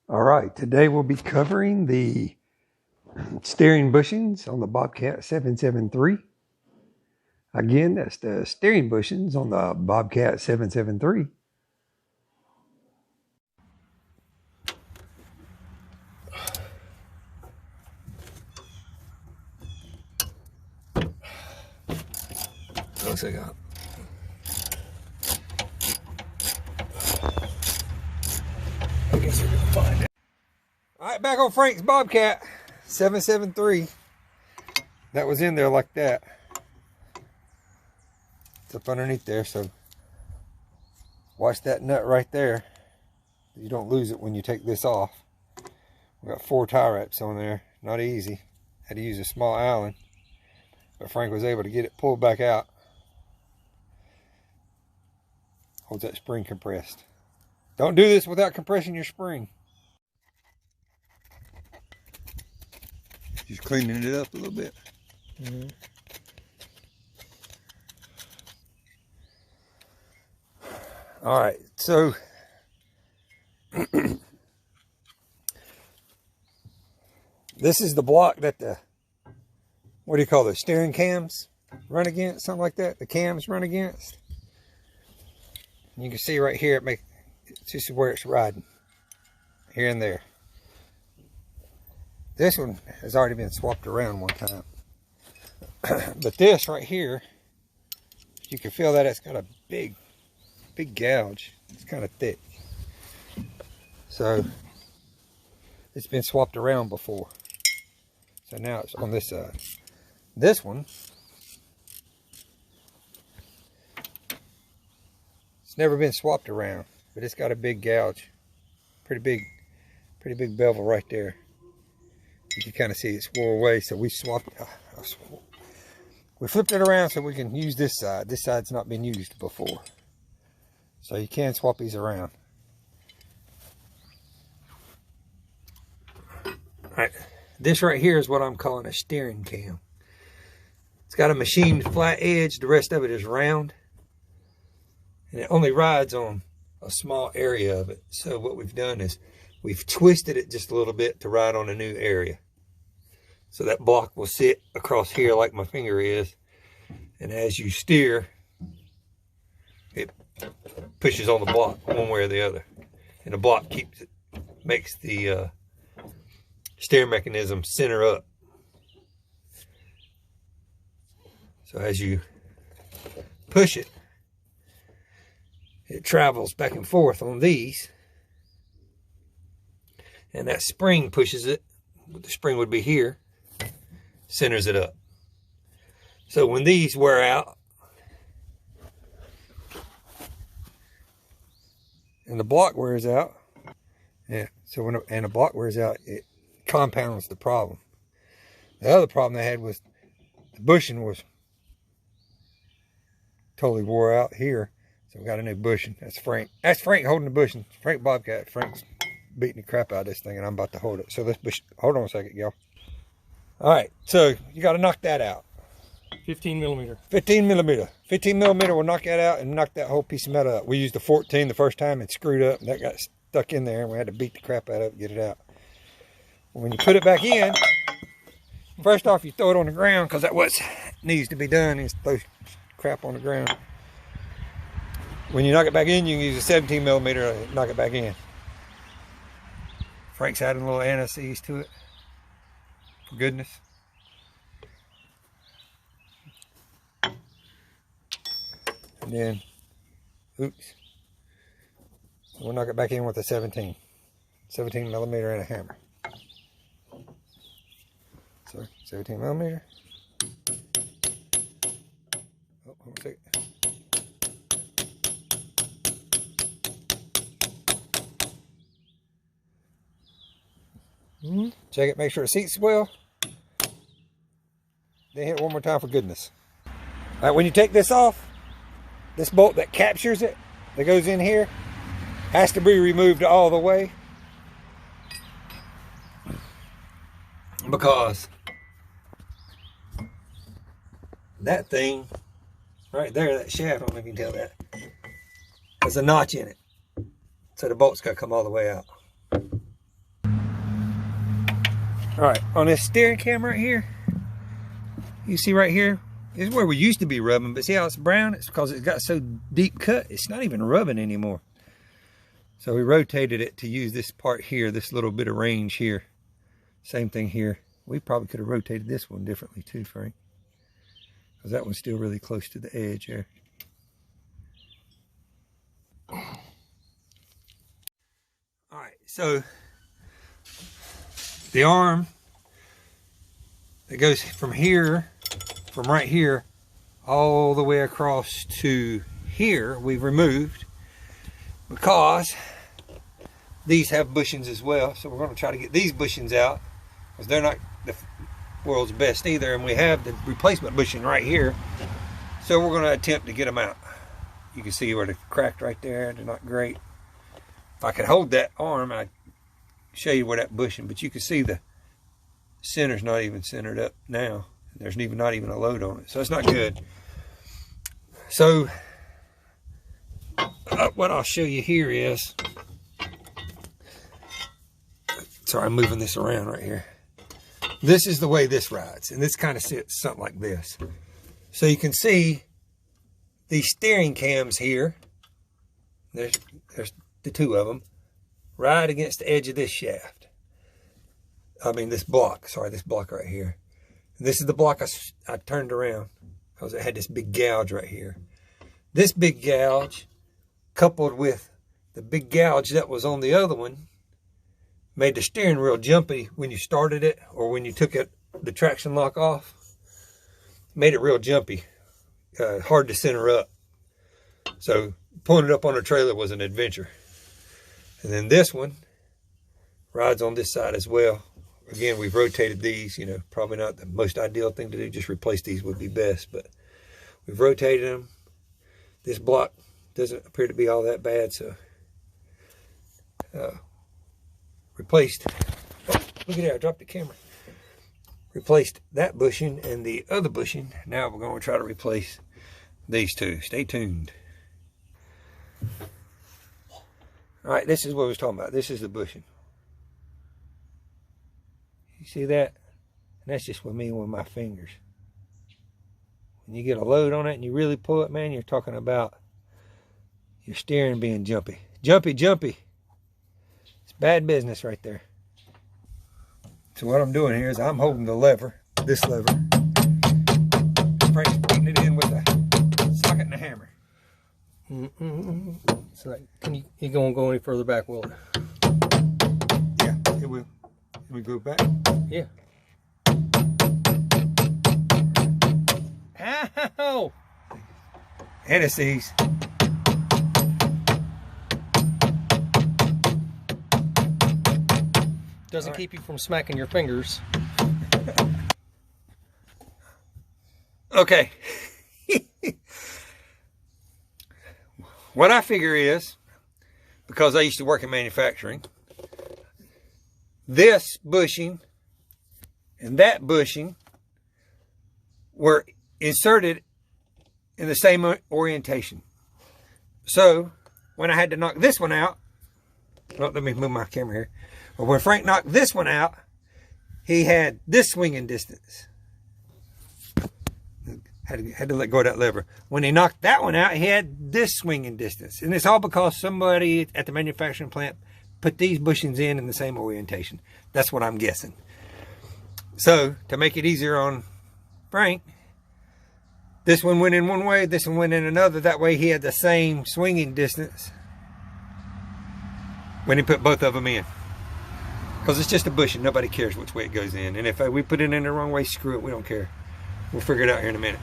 All right, today we'll be covering the steering bushings on the Bobcat 773. Again, that's the steering bushings on the Bobcat 773. Looks like I guess we're gonna find it. All right, back on Frank's Bobcat 773. That was in there like that. It's up underneath there, so watch that nut right there. You don't lose it when you take this off. We got 4 tie wraps on there. Not easy. Had to use a small Allen, but Frank was able to get it pulled back out. Holds that spring compressed. Don't do this without compressing your spring. Just cleaning it up a little bit. All right, so this is the block that the, what do you call the steering cams run against, something like that. The cams run against. You can see right here, this is where it's riding, here and there. This one has already been swapped around one time. But this right here, you can feel that it's got a big gouge. It's kind of thick. So it's been swapped around before. So now it's on this side. This one, it's never been swapped around, but it's got a big gouge. Pretty big bevel right there. You can kind of see it swore away, so we swapped it. We flipped it around so we can use this side. This side's not been used before. So you can swap these around. Alright, this right here is what I'm calling a steering cam. It's got a machined flat edge, the rest of it is round. And it only rides on a small area of it. So what we've done is we've twisted it just a little bit to ride on a new area. So that block will sit across here like my finger is. And as you steer, it pushes on the block one way or the other. And the block keeps it, makes the steering mechanism center up. So as you push it, it travels back and forth on these. And that spring pushes it. The spring would be here. Centers it up. So when these wear out and the block wears out, so when the block wears out, it compounds the problem. The other problem they had was the bushing was totally wore out here, so we got a new bushing. That's Frank. That's Frank holding the bushing. Frank Bobcat. Frank's beating the crap out of this thing, and I'm about to hold it. So let's hold on a second, y'all. All right, so you got to knock that out. 15 millimeter. 15 millimeter. 15 millimeter will knock that out and knock that whole piece of metal out. We used a 14 the first time and screwed up, and that got stuck in there, and we had to beat the crap out of it and get it out. When you put it back in, first off, you throw it on the ground, because that's what needs to be done, is throw crap on the ground. When you knock it back in, you can use a 17 millimeter to knock it back in. Frank's adding a little anti-seize to it. For goodness. And then, oops. We'll knock it back in with a 17 millimeter and a hammer. So 17 millimeter. Oh, hold on a second. Check it, make sure it seats well. Then hit it one more time for goodness. All right, when you take this off, this bolt that captures it, that goes in here, has to be removed all the way. Because that thing right there, that shaft, I don't know if you can tell that, there's a notch in it. So the bolt's got to come all the way out. All right, on this steering cam right here, you see right here, this is where we used to be rubbing, but see how it's brown? It's because it's got so deep cut, it's not even rubbing anymore. So we rotated it to use this part here, this little bit of range here. Same thing here. We probably could have rotated this one differently too, Frank, because that one's still really close to the edge there. All right, so the arm that goes from here, from right here, all the way across to here, we've removed because these have bushings as well. So we're going to try to get these bushings out because they're not the world's best either. And we have the replacement bushing right here. So we're going to attempt to get them out. You can see where they're cracked right there. They're not great. If I could hold that arm, I'd show you where that bushing, but you can see the center's not even centered up now. There's not even a load on it, so it's not good. So what I'll show you here is, sorry, I'm moving this around right here. This is the way this rides, and this kind of sits something like this. So you can see these steering cams here. There's the two of them, right against the edge of this shaft. I mean this block, sorry, this block right here. And this is the block I turned around because it had this big gouge right here. This big gouge, coupled with the big gouge that was on the other one, made the steering real jumpy when you started it or when you took the traction lock off. Made it real jumpy, hard to center up. So pulling it up on a trailer was an adventure. And then this one rides on this side as well. Again, we've rotated these, you know, probably not the most ideal thing to do. Just replace these would be best, but we've rotated them. This block doesn't appear to be all that bad, so replaced. Oh, look at that, I dropped the camera. Replaced that bushing and the other bushing. Now we're going to try to replace these two. Stay tuned. All right, this is what I was talking about. This is the bushing. You see that? And that's just with me with my fingers. When you get a load on it and you really pull it, man, you're talking about your steering being jumpy. Jumpy, jumpy. It's bad business right there. So what I'm doing here is I'm holding the lever, this lever. Frank's putting it in with a socket and a hammer. So like, you gonna go any further back, will it? Yeah, it will. Can we go back? Yeah. Ow! Hennessey's. Doesn't keep you from smacking your fingers. Okay. What I figure is, because I used to work in manufacturing, this bushing and that bushing were inserted in the same orientation. So when I had to knock this one out, well, let me move my camera here. But when Frank knocked this one out, he had this swinging distance. Had to let go of that lever. When he knocked that one out, he had this swinging distance. And it's all because somebody at the manufacturing plant put these bushings in the same orientation. That's what I'm guessing. So, to make it easier on Frank, this one went in one way, this one went in another. That way he had the same swinging distance when he put both of them in. Because it's just a bushing. Nobody cares which way it goes in. And if we put it in the wrong way, screw it. We don't care. We'll figure it out here in a minute.